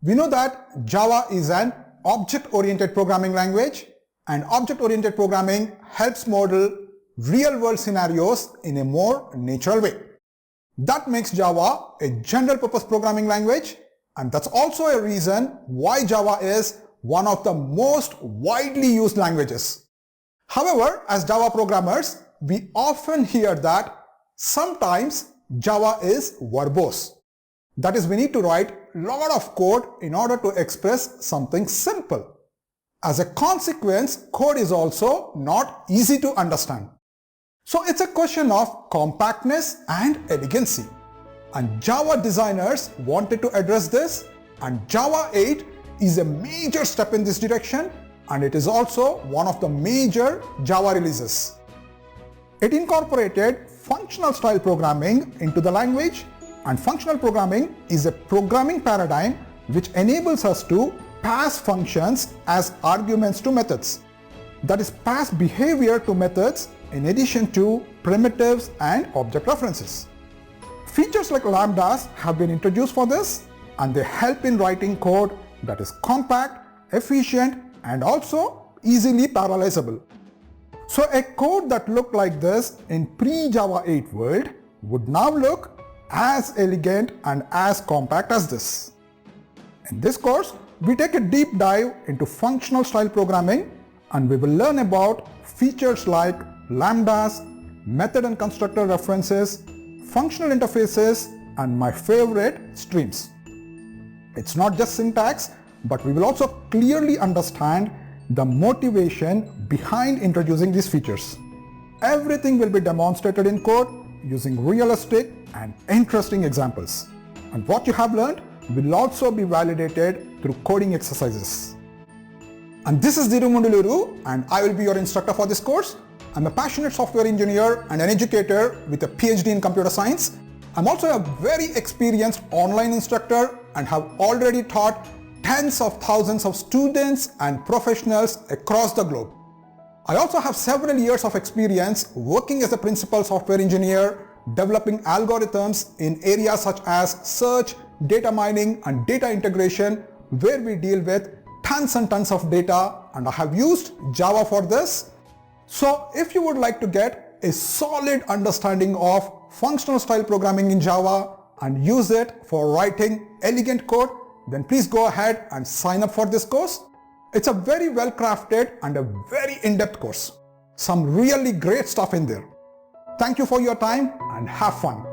We know that Java is an object-oriented programming language, and object-oriented programming helps model real-world scenarios in a more natural way. That makes Java a general-purpose programming language, and that's also a reason why Java is one of the most widely used languages. However, as Java programmers, we often hear that sometimes Java is verbose. That is, we need to write a lot of code in order to express something simple. As a consequence, code is also not easy to understand. So it's a question of compactness and elegancy. And Java designers wanted to address this, and Java 8 is a major step in this direction, and it is also one of the major Java releases. It incorporated functional style programming into the language, and functional programming is a programming paradigm which enables us to pass functions as arguments to methods. That is, pass behavior to methods in addition to primitives and object references. Features like Lambdas have been introduced for this, and they help in writing code that is compact, efficient, and also easily parallelizable. So a code that looked like this in pre-Java 8 world would now look as elegant and as compact as this. In this course, we take a deep dive into functional style programming, and we will learn about features like Lambdas, method and constructor references, functional interfaces, and my favorite, streams. It's not just syntax, but we will also clearly understand the motivation behind introducing these features. Everything will be demonstrated in code using realistic and interesting examples. And what you have learned will also be validated through coding exercises. And this is Dhiru Munduluru, and I will be your instructor for this course. I'm a passionate software engineer and an educator with a PhD in computer science. I'm also a very experienced online instructor and have already taught tens of thousands of students and professionals across the globe. I also have several years of experience working as a principal software engineer, developing algorithms in areas such as search, data mining, and data integration, where we deal with tons and tons of data, and I have used Java for this. So if you would like to get a solid understanding of functional style programming in Java and use it for writing elegant code, then please go ahead and sign up for this course. It's a very well crafted and a very in-depth course. Some really great stuff in there. Thank you for your time and have fun.